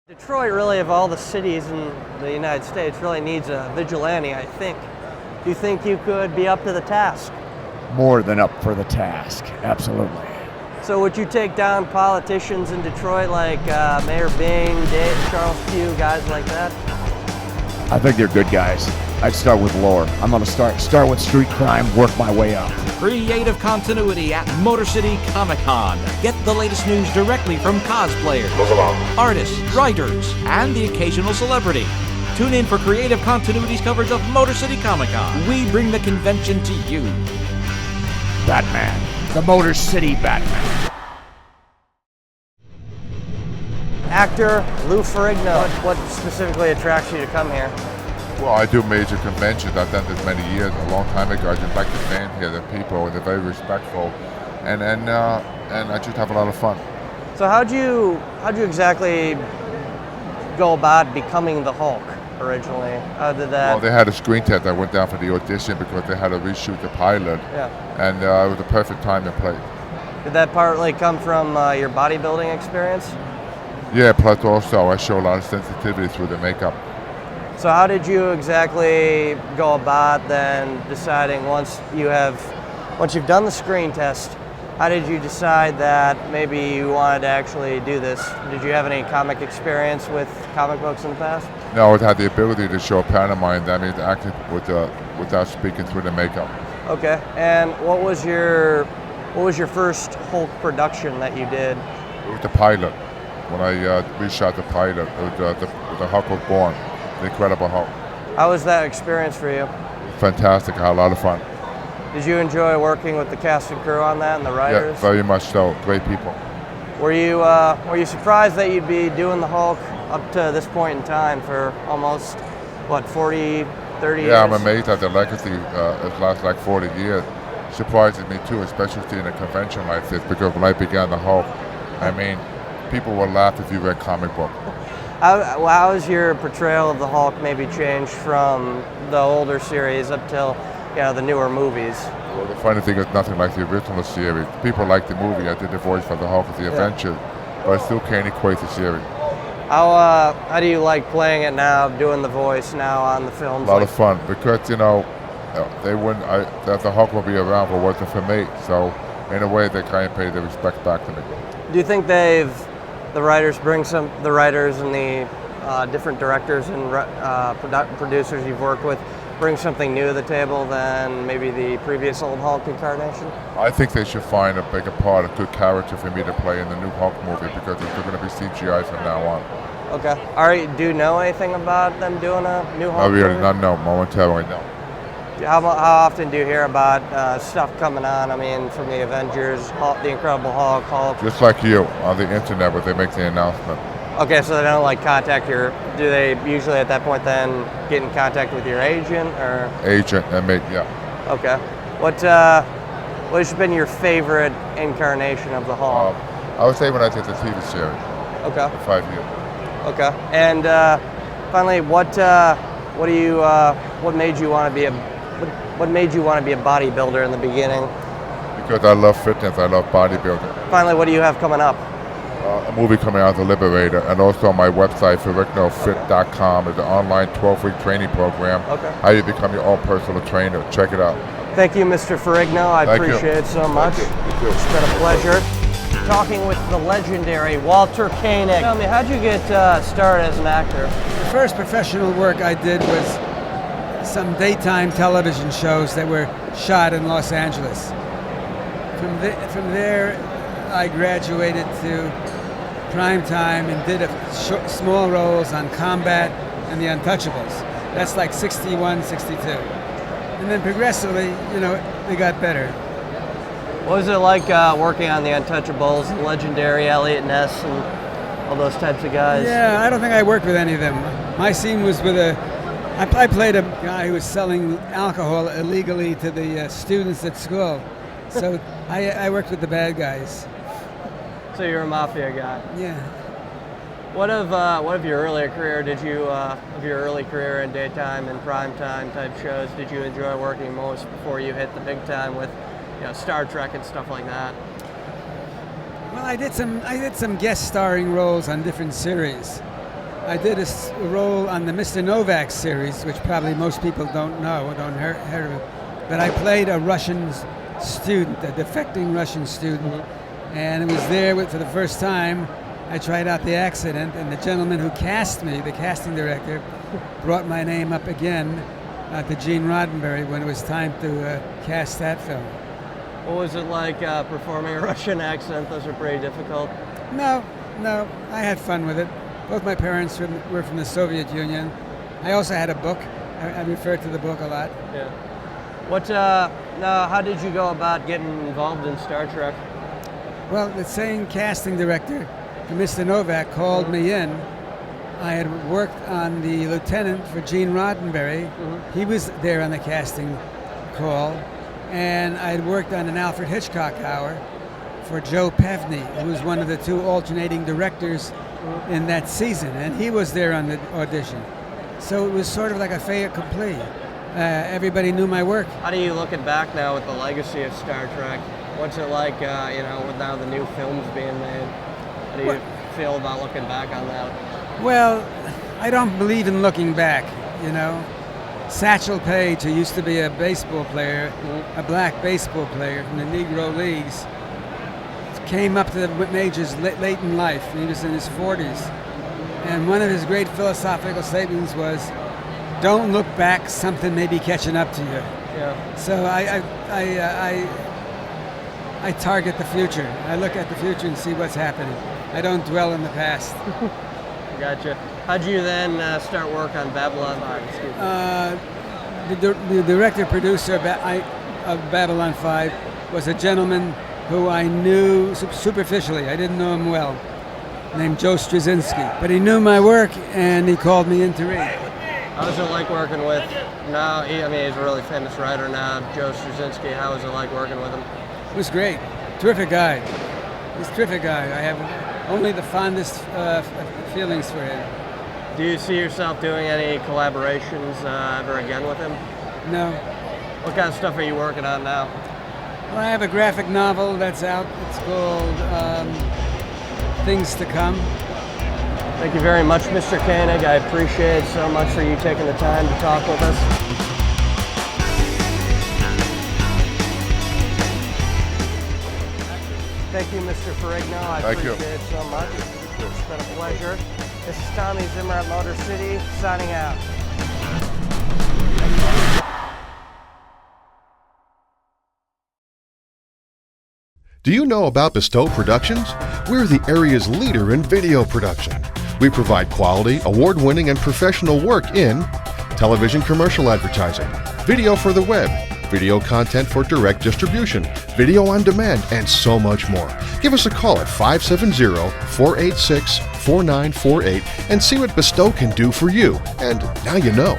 Detroit, really, of all the cities in the United States, really needs a vigilante, I think. Do you think you could be up to the task? More than up for the task, absolutely. So would you take down politicians in Detroit like Mayor Bing, Charles Pugh, guys like that? I think they're good guys. I'd start with lore. I'm going to start with street crime, work my way up. Creative continuity at Motor City Comic Con. Get the latest news directly from cosplayers, artists, writers, and the occasional celebrity. Tune in for Creative Continuity's coverage of Motor City Comic Con. We bring the convention to you. Batman. The Motor City Batman. Actor Lou Ferrigno, what specifically attracts you to come here? Well, I do major conventions. I've done this many years. A long time ago, I just like the stand here, the people, and they're very respectful, and I just have a lot of fun. So how'd you exactly go about becoming the Hulk originally? How did that? Well, they had a screen test. I went down for the audition because they had to reshoot the pilot. Yeah. And it was the perfect time and place. Did that partly come from your bodybuilding experience? Yeah, plus also I show a lot of sensitivity through the makeup. So how did you exactly go about then deciding once you've done the screen test, how did you decide that maybe you wanted to actually do this? Did you have any comic experience with comic books in the past? No, I had the ability to show pantomime. That means acting without speaking through the makeup. Okay, and what was your first Hulk production that you did? It was the pilot. When I reshot the pilot, it was the Hulk was born. The Incredible Hulk. How was that experience for you? Fantastic. I had a lot of fun. Did you enjoy working with the cast and crew on that and the writers? Yeah, very much so. Great people. Were you surprised that you'd be doing the Hulk up to this point in time for almost, 40, 30 years? Yeah, I'm amazed at the legacy. It lasts like 40 years. Surprises me too, especially in a convention like this, because when I began the Hulk, I mean, people will laugh if you read comic book. How has your portrayal of the Hulk maybe changed from the older series up till the newer movies? Well, the funny thing is nothing like the original series. People like the movie. I did the voice for the Hulk of the Adventures, but I still can't equate the series. How do you like playing it now, doing the voice now on the films? A lot of fun, because the Hulk will be around for wasn't for me. So in a way, they kind of pay the respect back to me. Do you think the writers and the different directors and producers you've worked with bring something new to the table than maybe the previous old Hulk incarnation? I think they should find a bigger part, a good character for me to play in the new Hulk movie, because it's going to be CGI from now on. Okay. Do you know anything about them doing a new Hulk movie? I really not know. Momentarily, no. How often do you hear about stuff coming on? I mean, from the Avengers, the Incredible Hulk. Just like you, on the internet, where they make the announcement. Okay, so they don't contact do they usually at that point then get in contact with your agent or? Agent and Okay. What has been your favorite incarnation of the Hulk? I would say when I did the TV series. Okay. For 5 years. Okay. And finally, what made you want to be a bodybuilder in the beginning? Because I love fitness, I love bodybuilding. Finally, what do you have coming up? A movie coming out, The Liberator, and also on my website, FerrignoFit.com, is an online 12-week training program. Okay. How you become your own personal trainer. Check it out. Thank you, Mr. Ferrigno. I appreciate it so much. It's been a pleasure. Talking with the legendary Walter Koenig. Tell me, how'd you get started as an actor? The first professional work I did was some daytime television shows that were shot in Los Angeles. From there, I graduated to primetime and did small roles on Combat and The Untouchables. That's like 61, 62. And then progressively, they got better. What was it like working on The Untouchables, the legendary Elliot Ness and all those types of guys? Yeah, I don't think I worked with any of them. My scene was with I played a guy who was selling alcohol illegally to the students at school. So I worked with the bad guys. So you're a mafia guy. Yeah. What of your earlier career of your early career in daytime and primetime type shows did you enjoy working most before you hit the big time with Star Trek and stuff like that? Well, I did some guest starring roles on different series. I did a role on the Mr. Novak series, which probably most people don't know or don't heard of it. But I played a Russian student, a defecting Russian student, and it was there for the first time. I tried out the accident, and the gentleman who cast me, the casting director, brought my name up again to Gene Roddenberry when it was time to cast that film. What was it like performing a Russian accent? Those are pretty difficult. No, I had fun with it. Both my parents were from the Soviet Union. I also had a book. I refer to the book a lot. Yeah. Now, how did you go about getting involved in Star Trek? Well, the same casting director, Mr. Novak, called me in. I had worked on the lieutenant for Gene Roddenberry. He was there on the casting call. And I had worked on an Alfred Hitchcock hour for Joe Pevney, who was one of the two alternating directors in that season. And he was there on the audition. So it was sort of like a fait accompli. Everybody knew my work. How do you looking back now with the legacy of Star Trek? What's it like, with now the new films being made? How do you feel about looking back on that? Well, I don't believe in looking back, Satchel Paige, who used to be a baseball player, a black baseball player from the Negro Leagues, came up to the majors late in life. He was in his 40s. And one of his great philosophical statements was, don't look back, something may be catching up to you. Yeah. So I target the future. I look at the future and see what's happening. I don't dwell in the past. Gotcha. How'd you then start work on Babylon 5? Excuse me. The director-producer of Babylon 5 was a gentleman who I knew superficially. I didn't know him well, named Joe Straczynski. But he knew my work, and he called me in to read. How was it like working with, now, he's a really famous writer now, Joe Straczynski. How was it like working with him? It was great. Terrific guy. He's a terrific guy. I have only the fondest feelings for him. Do you see yourself doing any collaborations ever again with him? No. What kind of stuff are you working on now? Well, I have a graphic novel that's out. It's called Things to Come. Thank you very much, Mr. Koenig. I appreciate so much for you taking the time to talk with us. Thank you, Mr. Ferrigno. I appreciate it so much. It's been a pleasure. This is Tommy Zimmer at Motor City, signing out. Do you know about Bestow Productions? We're the area's leader in video production. We provide quality, award-winning, and professional work in television commercial advertising, video for the web, video content for direct distribution, video on demand, and so much more. Give us a call at 570-486-4948 and see what Bestow can do for you. And now you know.